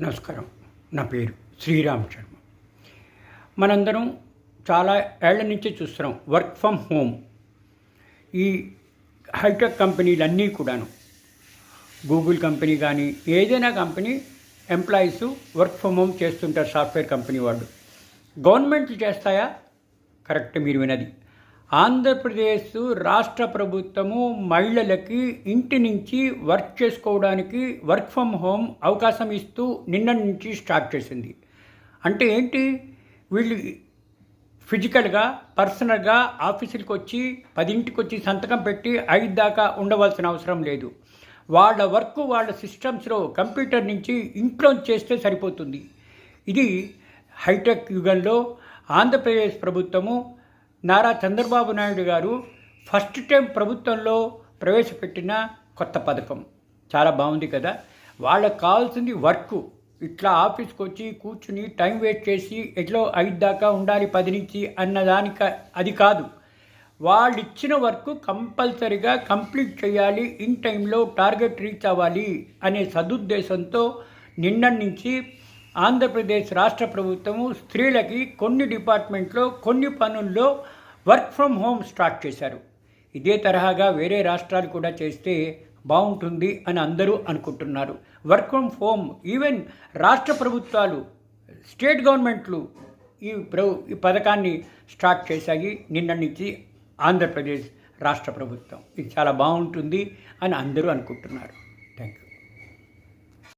నమస్కారం. నా పేరు శ్రీరామ్ శర్మ. మనందరం చాలా ఏళ్ల నుంచి చూస్తున్నాం వర్క్ ఫ్రమ్ హోమ్. ఈ హైటెక్ కంపెనీలన్నీ కూడాను, గూగుల్ కంపెనీ కానీ ఏదైనా company employees work from home చేస్తుంటారు. సాఫ్ట్వేర్ కంపెనీ వాళ్ళు. గవర్నమెంట్లు చేస్తాయా? కరెక్ట్, మీరు వినది. ఆంధ్రప్రదేశ్ రాష్ట్ర ప్రభుత్వము మహిళలకి ఇంటి నుంచి వర్క్ చేసుకోవడానికి వర్క్ ఫ్రమ్ హోమ్ అవకాశం ఇస్తూ నిన్న నుంచి స్టార్ట్ చేసింది. అంటే ఏంటి? వీళ్ళు ఫిజికల్గా పర్సనల్గా ఆఫీసులకు వచ్చి 10ంటికి వచ్చి సంతకం పెట్టి 5 దాకా ఉండవలసిన అవసరం లేదు. వాళ్ళ వర్క్ వాళ్ళ సిస్టమ్స్లో కంప్యూటర్ నుంచి ఇంట్లో చేస్తే సరిపోతుంది. ఇది హైటెక్ యుగంలో ఆంధ్రప్రదేశ్ ప్రభుత్వము నారా చంద్రబాబు నాయుడు గారు ఫస్ట్ టైం ప్రభుత్వంలో ప్రవేశపెట్టిన కొత్త పథకం. చాలా బాగుంది కదా. వాళ్ళకు కావాల్సింది వర్క్. ఇట్లా ఆఫీస్కి వచ్చి కూర్చుని టైం వేస్ట్ చేసి ఎట్లో 5 దాకా ఉండాలి 10 నుంచి అన్నదానికి అది కాదు. వాళ్ళు ఇచ్చిన వర్క్ కంపల్సరీగా కంప్లీట్ చేయాలి, ఇన్ టైంలో టార్గెట్ రీచ్ అవ్వాలి అనే సదుద్దేశంతో నిన్న నుంచి ఆంధ్రప్రదేశ్ రాష్ట్ర ప్రభుత్వము స్త్రీలకి కొన్ని డిపార్ట్మెంట్లో కొన్ని పనుల్లో వర్క్ ఫ్రమ్ హోమ్ స్టార్ట్ చేశారు. ఇదే తరహాగా వేరే రాష్ట్రాలు కూడా చేస్తే బాగుంటుంది అని అందరూ అనుకుంటున్నారు. వర్క్ ఫ్రమ్ హోమ్ ఈవెన్ రాష్ట్ర ప్రభుత్వాలు, స్టేట్ గవర్నమెంట్లు ఈ పథకాన్ని స్టార్ట్ చేశాయి నిన్న నుంచి ఆంధ్రప్రదేశ్ రాష్ట్ర ప్రభుత్వం. ఇది చాలా బాగుంటుంది అని అందరూ అనుకుంటున్నారు.